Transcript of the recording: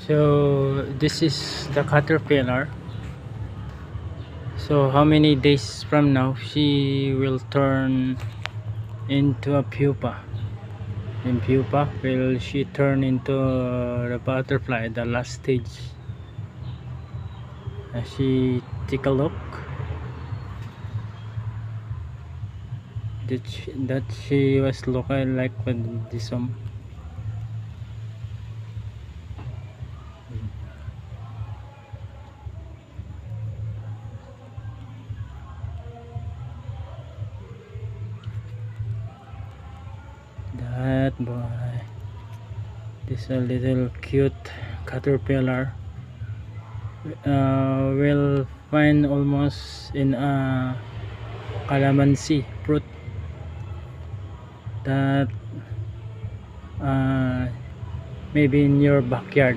So this is the caterpillar. So how many days from now she will turn into a pupa? In pupa will she turn into the butterfly, the last stage? She take a look that she was looking like with this one. That boy, this a little cute caterpillar will find almost in a calamansi fruit that maybe in your backyard.